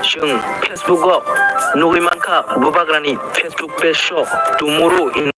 जों फेसबुकआव नुयमानखा बुबाग्रानि फेसबुक पेजआव टुमरो इन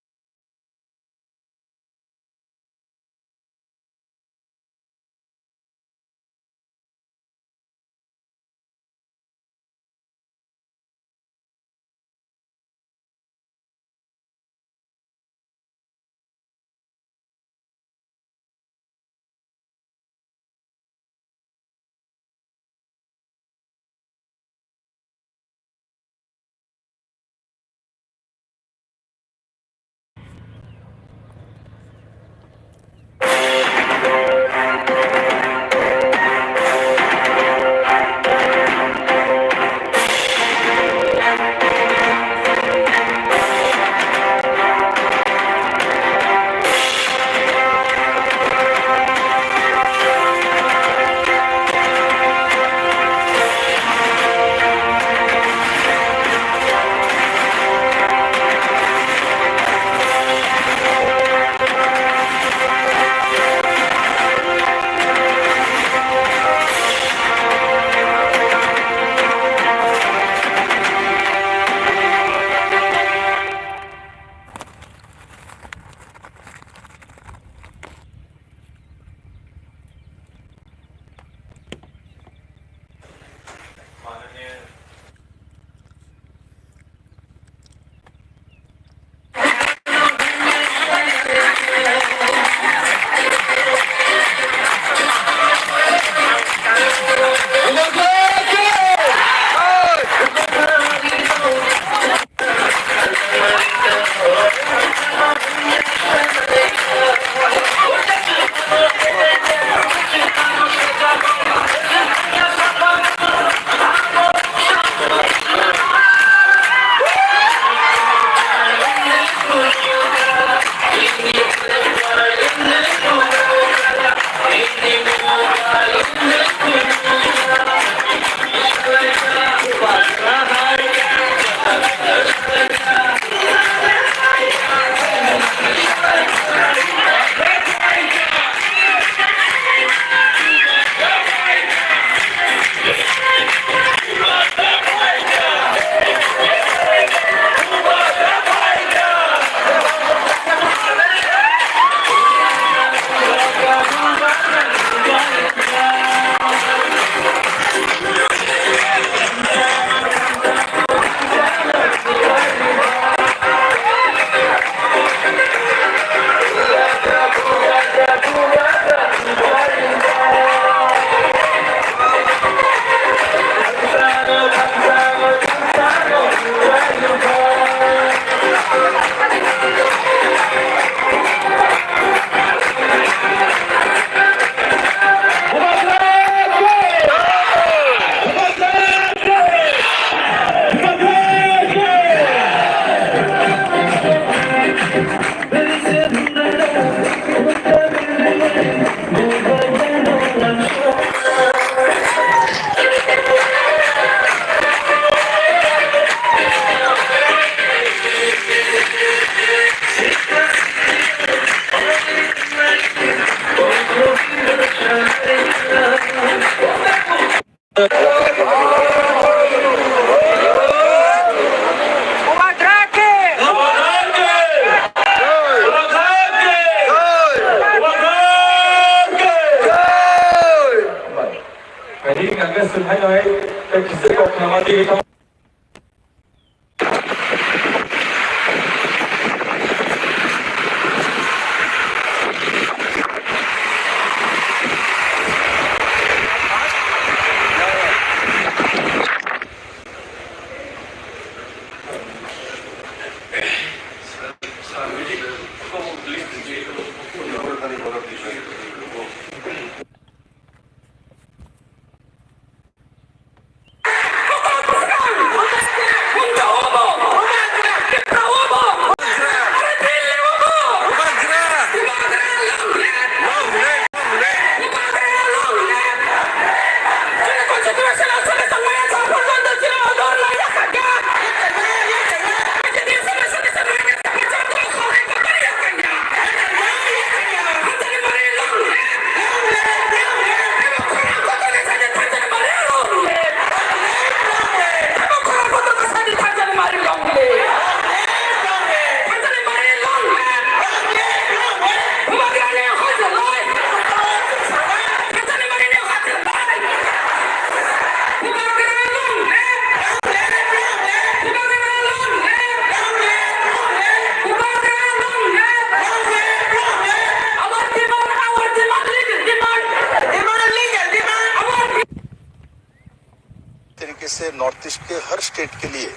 तरीके से नॉर्थ ईस्ट के हर स्टेट के लिए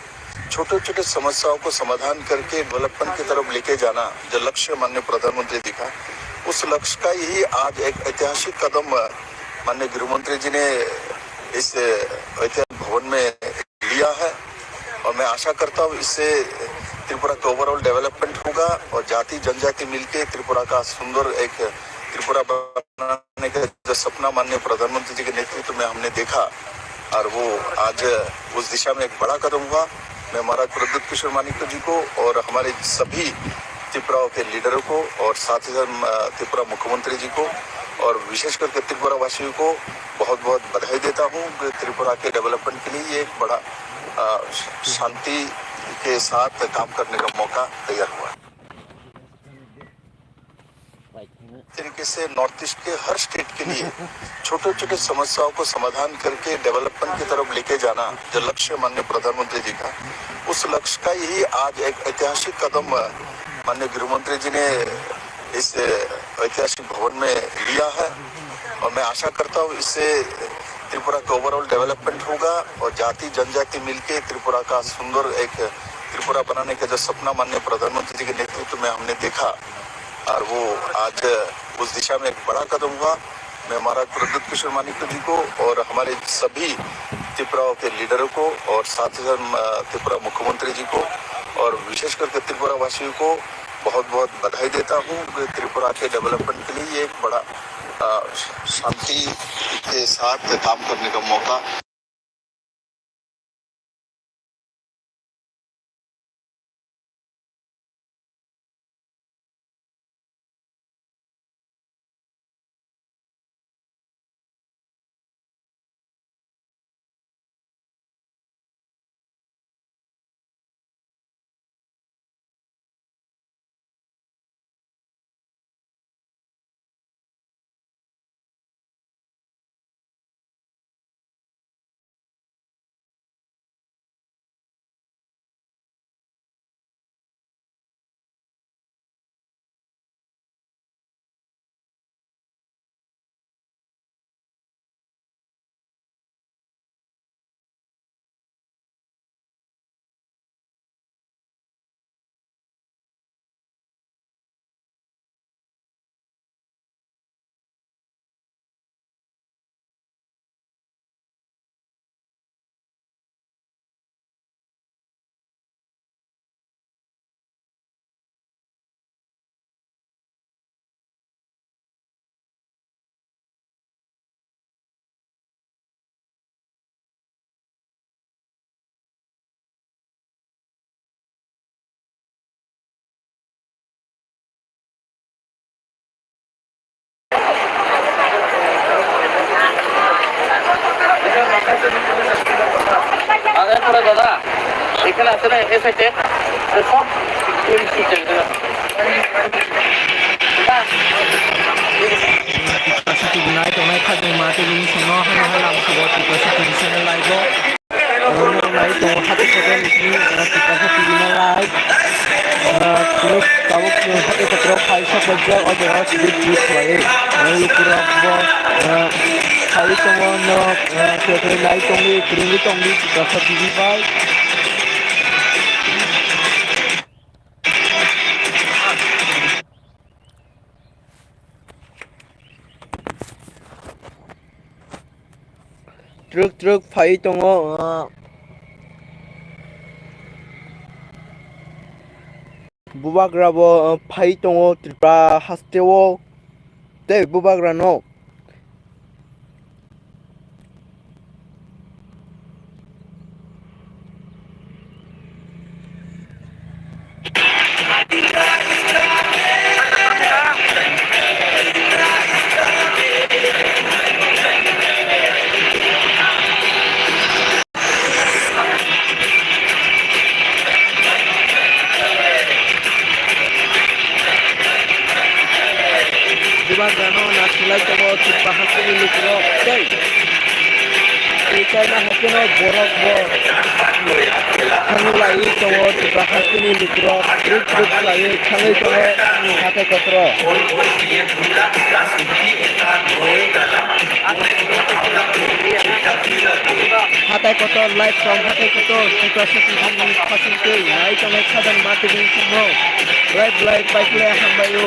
छोटे छोटे समस्याओं को समाधान करके डेवलपमेंट की तरफ लेके जाना जो लक्ष्य माननीय प्रधानमंत्री दिखा, उस लक्ष्य का ही आज एक ऐतिहासिक कदम माननीय गृहमंत्री जी ने इस ऐतिहासिक भवन में लिया है। और मैं आशा करता हूँ इससे त्रिपुरा का ओवरऑल डेवलपमेंट होगा और जाति जनजाति मिलके त्रिपुरा का सुंदर एक त्रिपुरा बनाने का जो सपना माननीय प्रधानमंत्री जी के नेतृत्व में हमने देखा और वो आज उस दिशा में एक बड़ा कदम हुआ। मैं महाराज प्रद्युत किशोर मानिक्य जी को और हमारे सभी त्रिपुरा के लीडरों को और साथ ही साथ त्रिपुरा मुख्यमंत्री जी को और विशेष करके त्रिपुरा वासियों को बहुत बहुत बधाई देता हूँ। त्रिपुरा के डेवलपमेंट के लिए एक बड़ा शांति के साथ काम करने का मौका तैयार हुआ। तरीके से नॉर्थ ईस्ट के हर स्टेट के लिए छोटे छोटे समस्याओं को समाधान करके डेवलपमेंट की तरफ लेके जाना जो लक्ष्य माननीय प्रधानमंत्री जी का, उस लक्ष्य का ही आज एक ऐतिहासिक कदम माननीय गृहमंत्री जी ने इस ऐतिहासिक भवन में लिया है। और मैं आशा करता हूँ इससे त्रिपुरा का ओवरऑल डेवलपमेंट होगा और जाति जनजाति मिलके त्रिपुरा का सुंदर एक त्रिपुरा बनाने का जो सपना माननीय प्रधानमंत्री जी के नेतृत्व में हमने देखा और वो आज उस दिशा में एक बड़ा कदम हुआ। मैं महाराज प्रद्युत किशोर मानिक्य जी को और हमारे सभी त्रिपुरा के लीडरों को और साथ ही साथ त्रिपुरा मुख्यमंत्री जी को और विशेष करके त्रिपुरा वासियों को बहुत बहुत बधाई देता हूँ। त्रिपुरा के डेवलपमेंट के लिए एक बड़ा शांति के साथ काम करने का मौका। দাদা এখানে আছে না এ সাইডে সব Tonight, on my cousin Martin, so no, I have to go to the traditional life. Night, on Happy Hotel, to live. Look, the drop high shop of the other big way. You could have high someone, light only, bring it only to the TV vibe. Truk fai tongo bubagrabo fai tongo tripra hastewo te bubagrano bubagrano nasulai tongo tripra hastewo lukro te China hakino borok bo hanulai tongo tipa hakini mikro trip lai thangai tongo hatai kotro hatai kotor live from hatai kotor tipa sakini khasinte nai tongo khadan mati bin sumo live bike le hambayo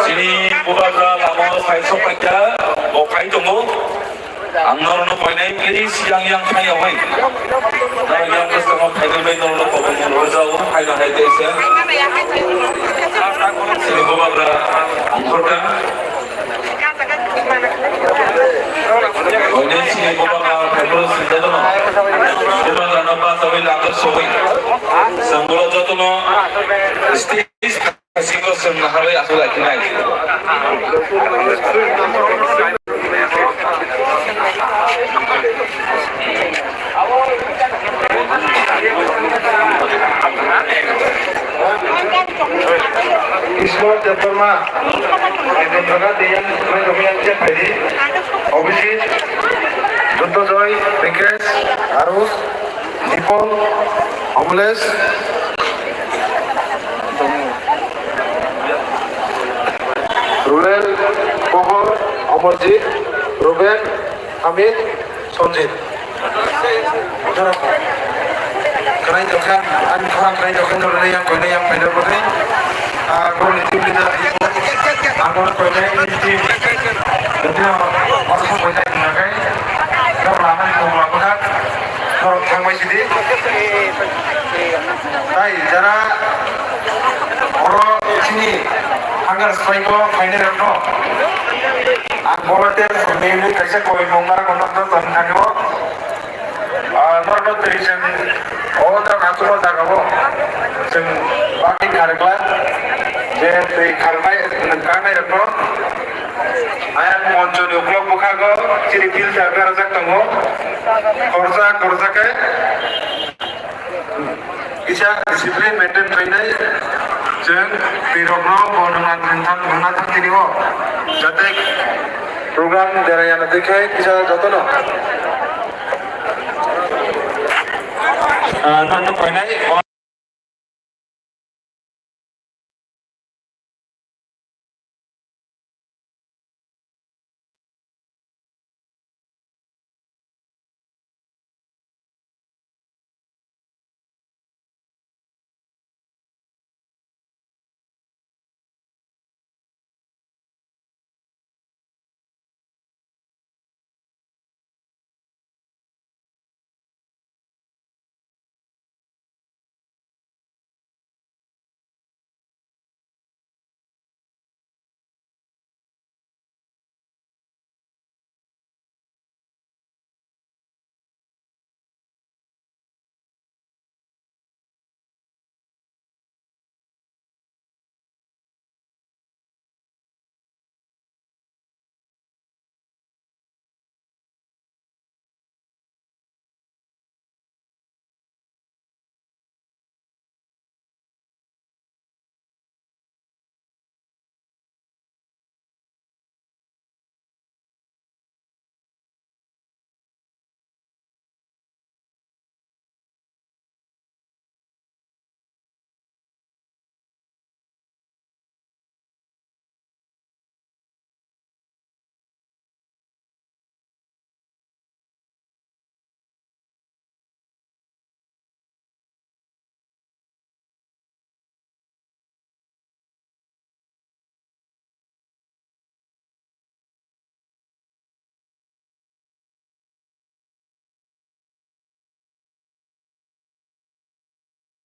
Sini bubaga lama faisal kerja, okai tunggu. Angor no poinai please yang kai awai. Nah yang customer kai no main no ko no jauh kai no hai desa. Sini bubaga angkorkan. Poinai sini bubaga faisal kerja tu. Bubaga nama sawi lagar sawi. Sambula jatuh no stage. Kasih semnahawe aku lagi naik. Ismor Jepama, itu juga dia yang jadi. Obisit, Junto Joy, Rikesh, Arus, Nipon, Omles. Ruel, Pohor, Amarjit, Ruben, Amit, Sonjit. Kerana jokan, orang kerana jokan orang yang kau yang pendek putri, aku nanti kita, aku kau nanti, jadi orang kau nanti nakai, kau lama kau melakukan, kau masih di, tay, jara orang sini. Agar supaya kau final itu, aku berarti ini kerja kau mungkin konon tu tentang kau, normal tradition, oh tak aku mau tak kau, sen bagi karyawan, jadi karyawan negara itu, ayang monco ni uklok bukago ciri bil jaga rajak tongo korja ke isa disiplin maintain kainai jeng birokno bonongan tentang tiniwo jate program derayana dekhe bisa jotono nanti kainai